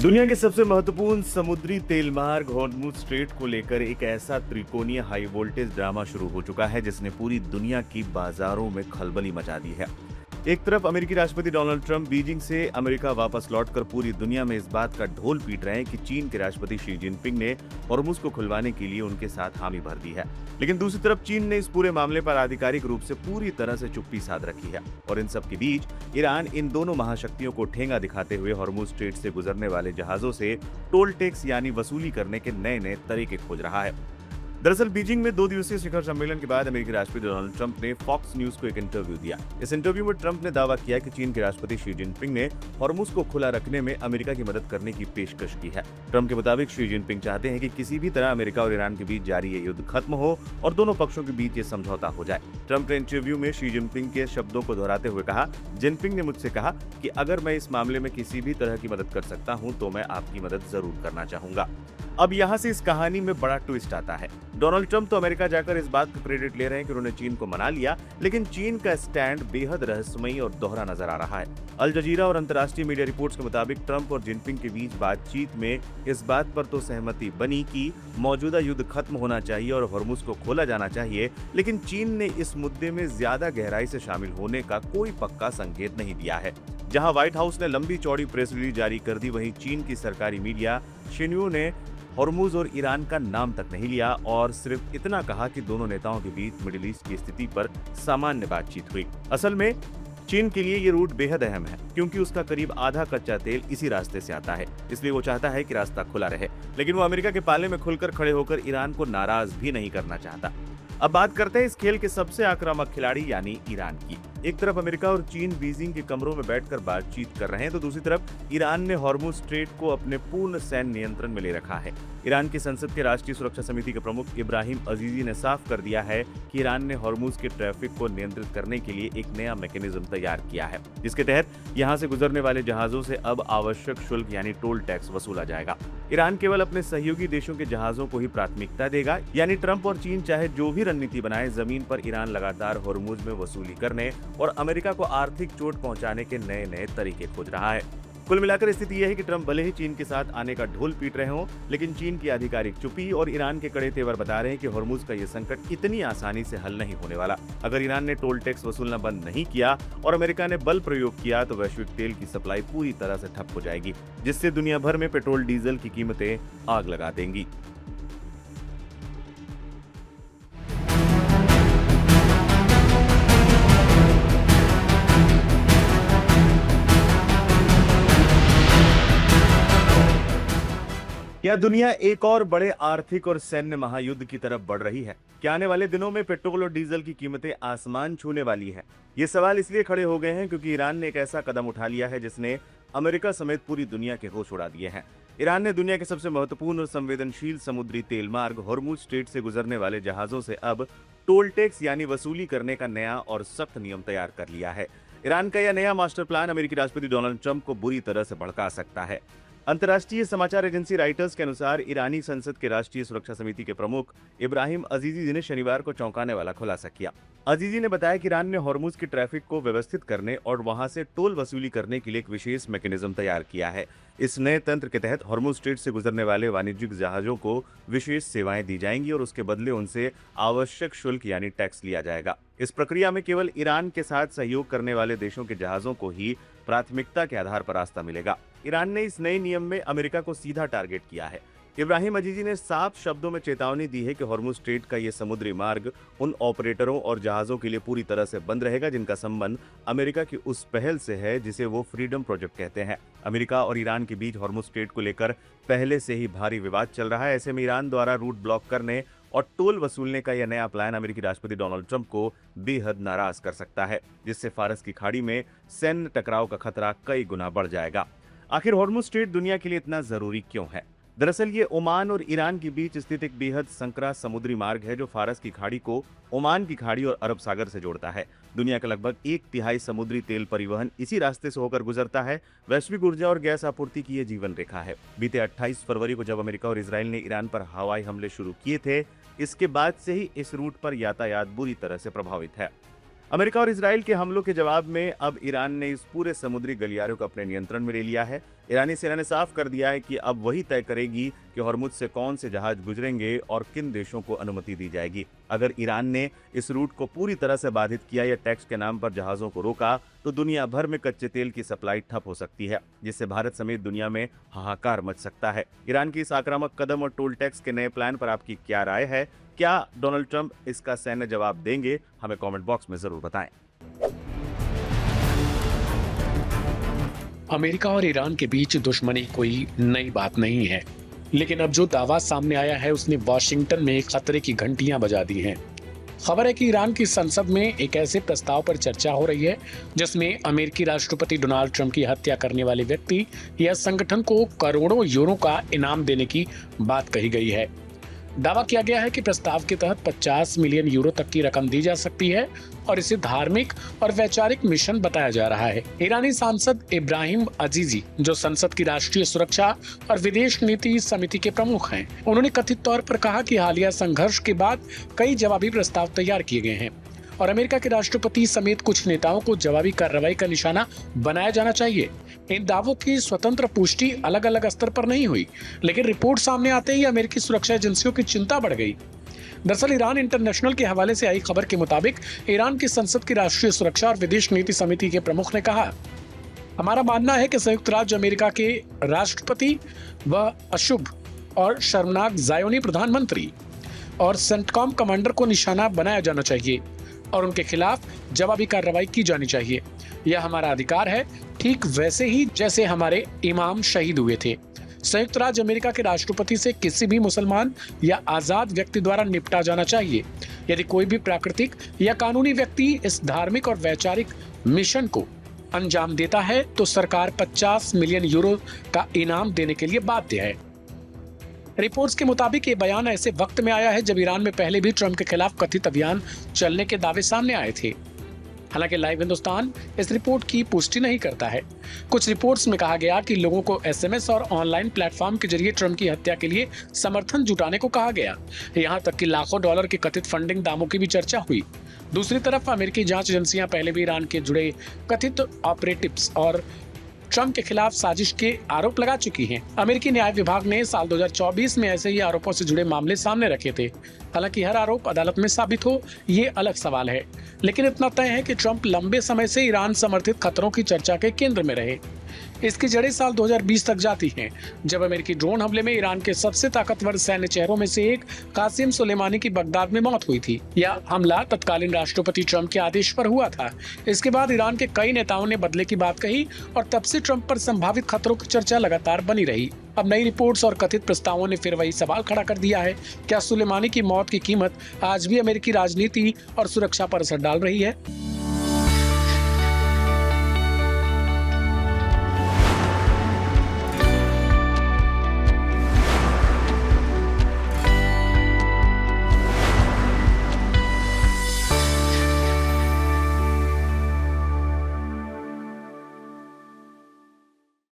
दुनिया के सबसे महत्वपूर्ण समुद्री तेल मार्ग हॉर्मुज़ स्ट्रेट को लेकर एक ऐसा त्रिकोणीय हाई वोल्टेज ड्रामा शुरू हो चुका है जिसने पूरी दुनिया की बाजारों में खलबली मचा दी है। एक तरफ अमेरिकी राष्ट्रपति डोनाल्ड ट्रंप बीजिंग से अमेरिका वापस लौटकर पूरी दुनिया में इस बात का ढोल पीट रहे हैं कि चीन के राष्ट्रपति शी जिनपिंग ने हॉर्मुज़ को खुलवाने के लिए उनके साथ हामी भर दी है। लेकिन दूसरी तरफ चीन ने इस पूरे मामले पर आधिकारिक रूप से पूरी तरह से चुप्पी साध रखी है और इन सब के बीच ईरान इन दोनों महाशक्तियों को ठेंगा दिखाते हुए हॉर्मुज़ स्ट्रेट से गुजरने वाले जहाजों से टोल टैक्स यानी वसूली करने के नए नए तरीके खोज रहा है। दरअसल बीजिंग में 2 दिवसीय शिखर सम्मेलन के बाद अमेरिकी राष्ट्रपति डोनाल्ड ट्रंप ने फॉक्स न्यूज को एक इंटरव्यू दिया। इस इंटरव्यू में ट्रंप ने दावा किया कि चीन के राष्ट्रपति शी जिनपिंग ने हॉर्मुज़ को खुला रखने में अमेरिका की मदद करने की पेशकश की है। ट्रंप के मुताबिक शी जिनपिंग चाहते हैं कि किसी भी तरह अमेरिका और ईरान के बीच जारी ये युद्ध खत्म हो और दोनों पक्षों के बीच ये समझौता हो जाए। ट्रंप ने इंटरव्यू में शी जिनपिंग के शब्दों को दोहराते हुए कहा, जिनपिंग ने मुझसे कहा कि अगर मैं इस मामले में किसी भी तरह की मदद कर सकता हूं तो मैं आपकी मदद जरूर करना चाहूंगा। अब यहाँ से इस कहानी में बड़ा ट्विस्ट आता है। डोनाल्ड ट्रंप तो अमेरिका जाकर इस बात का क्रेडिट ले रहे हैं कि उन्होंने चीन को मना लिया, लेकिन चीन का स्टैंड बेहद रहस्यमयी और दोहरा नजर आ रहा है। अल जजीरा और अंतर्राष्ट्रीय मीडिया रिपोर्ट्स के मुताबिक ट्रंप और जिनपिंग के बीच बातचीत में इस बात पर तो सहमति बनी कि मौजूदा युद्ध खत्म होना चाहिए और हॉर्मुज़ को खोला जाना चाहिए, लेकिन चीन ने इस मुद्दे में ज्यादा गहराई से शामिल होने का कोई पक्का संकेत नहीं दिया है। जहां व्हाइट हाउस ने लंबी चौड़ी प्रेस रिलीज जारी कर दी, वहीं चीन की सरकारी मीडिया शिन्यू ने हॉर्मुज़ और ईरान का नाम तक नहीं लिया और सिर्फ इतना कहा कि दोनों नेताओं के बीच मिडिल ईस्ट की स्थिति पर सामान्य बातचीत हुई। असल में चीन के लिए ये रूट बेहद अहम है क्योंकि उसका करीब आधा कच्चा तेल इसी रास्ते से आता है, इसलिए वो चाहता है कि रास्ता खुला रहे, लेकिन वो अमेरिका के पाले में खुलकर खड़े होकर ईरान को नाराज भी नहीं करना चाहता। अब बात करते हैं इस खेल के सबसे आक्रामक खिलाड़ी यानी ईरान की। एक तरफ अमेरिका और चीन बीजिंग के कमरों में बैठकर बातचीत कर रहे हैं तो दूसरी तरफ ईरान ने हॉर्मुज़ स्ट्रेट को अपने पूर्ण सैन्य नियंत्रण में ले रखा है। ईरान की संसद के राष्ट्रीय सुरक्षा समिति के प्रमुख इब्राहिम अजीजी ने साफ कर दिया है कि ईरान ने हॉर्मुज़ के ट्रैफिक को नियंत्रित करने के लिए एक नया मैकेनिज्म तैयार किया है, जिसके तहत यहाँ से गुजरने वाले जहाजों से अब आवश्यक शुल्क यानी टोल टैक्स वसूला जाएगा। ईरान केवल अपने सहयोगी देशों के जहाजों को ही प्राथमिकता देगा, यानी ट्रंप और चीन चाहे जो भी रणनीति बनाए, जमीन पर ईरान लगातार हॉर्मुज़ में वसूली करने और अमेरिका को आर्थिक चोट पहुंचाने के नए नए तरीके खोज रहा है। कुल मिलाकर स्थिति यह है कि ट्रंप भले ही चीन के साथ आने का ढोल पीट रहे हों, लेकिन चीन की आधिकारिक चुप्पी और ईरान के कड़े तेवर बता रहे हैं कि हॉर्मुज़ का यह संकट इतनी आसानी से हल नहीं होने वाला। अगर ईरान ने टोल टैक्स वसूलना बंद नहीं किया और अमेरिका ने बल प्रयोग किया तो वैश्विक तेल की सप्लाई पूरी तरह से ठप हो जाएगी, जिससे दुनिया भर में पेट्रोल डीजल की कीमतें आग लगा देंगी। क्या दुनिया एक और बड़े आर्थिक और सैन्य महायुद्ध की तरफ बढ़ रही है? क्या आने वाले दिनों में पेट्रोल और डीजल की कीमतें आसमान छूने वाली हैं? ये सवाल इसलिए खड़े हो गए हैं क्योंकि ईरान ने एक ऐसा कदम उठा लिया है जिसने अमेरिका समेत पूरी दुनिया के होश उड़ा दिए हैं। ईरान ने दुनिया के सबसे महत्वपूर्ण और संवेदनशील समुद्री तेल मार्ग हॉर्मुज़ स्ट्रेट से गुजरने वाले जहाजों से अब टोल टैक्स यानी वसूली करने का नया और सख्त नियम तैयार कर लिया है। ईरान का यह नया मास्टर प्लान अमेरिकी राष्ट्रपति डोनाल्ड ट्रंप को बुरी तरह से भड़का सकता है। अंतर्राष्ट्रीय समाचार एजेंसी राइटर्स के अनुसार ईरानी संसद के राष्ट्रीय सुरक्षा समिति के प्रमुख इब्राहिम अजीजी ने शनिवार को चौंकाने वाला खुलासा किया। अजीजी ने बताया कि ईरान ने हॉर्मुज़ की ट्रैफिक को व्यवस्थित करने और वहां से टोल वसूली करने के लिए एक विशेष मैकेनिज्म तैयार किया है। इस नए तंत्र के तहत हॉर्मुज़ स्ट्रेट से गुजरने वाले वाणिज्यिक जहाजों को विशेष सेवाएं दी जाएंगी और उसके बदले उनसे आवश्यक शुल्क यानी टैक्स लिया जाएगा। इस प्रक्रिया में केवल ईरान के साथ सहयोग करने वाले देशों के जहाजों को ही प्राथमिकता के आधार पर रास्ता मिलेगा। ईरान ने इस नए नियम में अमेरिका को सीधा टारगेट किया है। इब्राहिम अजीजी ने साफ शब्दों में चेतावनी दी है कि हॉर्मुज़ स्ट्रेट का ये समुद्री मार्ग उन ऑपरेटरों और जहाजों के लिए पूरी तरह से बंद रहेगा जिनका संबंध अमेरिका की उस पहल से है जिसे वो फ्रीडम प्रोजेक्ट कहते हैं। अमेरिका और ईरान के बीच हॉर्मुज़ स्ट्रेट को लेकर पहले से ही भारी विवाद चल रहा है। ऐसे में ईरान द्वारा रूट ब्लॉक करने और टोल वसूलने का यह नया प्लान अमेरिकी राष्ट्रपति डोनाल्ड ट्रंप को बेहद नाराज कर सकता है, जिससे फारस की खाड़ी में सैन्य टकराव का खतरा कई गुना बढ़ जाएगा। आखिर हॉर्मुज़ स्ट्रेट दुनिया के लिए इतना जरूरी क्यों है? दरअसल ये ओमान और ईरान के बीच स्थित एक बेहद संकरा समुद्री मार्ग है जो फारस की खाड़ी को ओमान की खाड़ी और अरब सागर से जोड़ता है। दुनिया का लगभग 1/3 समुद्री तेल परिवहन इसी रास्ते से होकर गुजरता है। वैश्विक ऊर्जा और गैस आपूर्ति की ये जीवन रेखा है। बीते 28 फरवरी को जब अमेरिका और इसराइल ने ईरान पर हवाई हमले शुरू किए थे, इसके बाद से ही इस रूट पर यातायात बुरी तरह से प्रभावित है। अमेरिका और इजराइल के हमलों के जवाब में अब ईरान ने इस पूरे समुद्री गलियारे को अपने नियंत्रण में ले लिया है। ईरानी सेना ने साफ कर दिया है कि अब वही तय करेगी कि हॉर्मुज से कौन से जहाज गुजरेंगे और किन देशों को अनुमति दी जाएगी। अगर ईरान ने इस रूट को पूरी तरह से बाधित किया या टैक्स के नाम पर जहाजों को रोका तो दुनिया भर में कच्चे तेल की सप्लाई ठप हो सकती है, जिससे भारत समेत दुनिया में हाहाकार मच सकता है। ईरान की इस आक्रामक कदम और टोल टैक्स के नए प्लान पर आपकी क्या राय है? क्या डोनाल्ड ट्रंप इसका सैन्य जवाब देंगे? हमें कमेंट बॉक्स में जरूर बताएं। अमेरिका और ईरान के बीच दुश्मनी कोई नई बात नहीं है, लेकिन अब जो दावा सामने आया है उसने वॉशिंगटन में खतरे की घंटियां बजा दी हैं। खबर है कि ईरान की संसद में एक ऐसे प्रस्ताव पर चर्चा हो रही है जिसमें अमेरिकी राष्ट्रपति डोनाल्ड ट्रंप की हत्या करने वाले व्यक्ति या संगठन को करोड़ों यूरो का इनाम देने की बात कही गई है। दावा किया गया है कि प्रस्ताव के तहत 50 मिलियन यूरो तक की रकम दी जा सकती है और इसे धार्मिक और वैचारिक मिशन बताया जा रहा है। ईरानी सांसद इब्राहिम अजीजी, जो संसद की राष्ट्रीय सुरक्षा और विदेश नीति समिति के प्रमुख हैं, उन्होंने कथित तौर पर कहा कि हालिया संघर्ष के बाद कई जवाबी प्रस्ताव तैयार किए गए हैं और अमेरिका के राष्ट्रपति समेत कुछ नेताओं को जवाबी कार्रवाई का निशाना बनाया जाना चाहिए। इन दावों की स्वतंत्र पुष्टि अलग अलग स्तर पर नहीं हुई, लेकिन रिपोर्ट सामने आते ही अमेरिकी सुरक्षा एजेंसियों की चिंता बढ़ गई। दरअसल ईरान इंटरनेशनल के हवाले से आई खबर के मुताबिक ईरान की संसद की राष्ट्रीय सुरक्षा और विदेश नीति समिति के प्रमुख ने कहा, हमारा मानना है कि संयुक्त राज्य अमेरिका के राष्ट्रपति व अशुभ और शर्मनाक ज़ायोनी प्रधानमंत्री और सेंटकॉम कमांडर को निशाना बनाया जाना चाहिए और उनके खिलाफ जवाबी कार्रवाई की जानी चाहिए। यह हमारा अधिकार है, ठीक वैसे ही जैसे हमारे इमाम शहीद हुए थे। संयुक्त राज्य अमेरिका के राष्ट्रपति से किसी भी मुसलमान या आजाद व्यक्ति द्वारा निपटा जाना चाहिए। यदि कोई भी प्राकृतिक या कानूनी व्यक्ति इस धार्मिक और वैचारिक मिशन को अंजाम देता है तो सरकार 50 मिलियन यूरो का इनाम देने के लिए बाध्य है। रिपोर्ट्स के मुताबिक ये बयान ऐसे वक्त में आया है जब ईरान में पहले भी ट्रंप के खिलाफ कथित अभियान चलने के दावे सामने आए थे। हालांकि लाइव हिंदुस्तान इस रिपोर्ट की पुष्टि नहीं करता है। कुछ रिपोर्ट्स में कहा गया कि लोगों को एसएमएस और ऑनलाइन प्लेटफॉर्म के जरिए ट्रंप की हत्या के लिए समर्थन जुटाने को कहा गया। यहां तक कि लाखों डॉलर की कथित फंडिंग दामों की भी चर्चा हुई। दूसरी तरफ अमेरिकी जांच एजेंसियां पहले भी ईरान के जुड़े कथित ऑपरेटिव्स और ट्रंप के खिलाफ साजिश के आरोप लगा चुकी हैं। अमेरिकी न्याय विभाग ने साल 2024 में ऐसे ही आरोपों से जुड़े मामले सामने रखे थे। हालांकि हर आरोप अदालत में साबित हो, ये अलग सवाल है, लेकिन इतना तय है कि ट्रंप लंबे समय से ईरान समर्थित खतरों की चर्चा के केंद्र में रहे। इसकी जड़ें साल 2020 तक जाती हैं, जब अमेरिकी ड्रोन हमले में ईरान के सबसे ताकतवर सैन्य चेहरों में से एक कासिम सुलेमानी की बगदाद में मौत हुई थी। यह हमला तत्कालीन राष्ट्रपति ट्रंप के आदेश पर हुआ था। इसके बाद ईरान के कई नेताओं ने बदले की बात कही और तब से ट्रंप पर संभावित खतरों की चर्चा लगातार बनी रही। अब नई रिपोर्ट्स और कथित प्रस्तावों ने फिर वही सवाल खड़ा कर दिया है, क्या सुलेमानी की मौत की कीमत आज भी अमेरिकी राजनीति और सुरक्षा पर असर डाल रही है?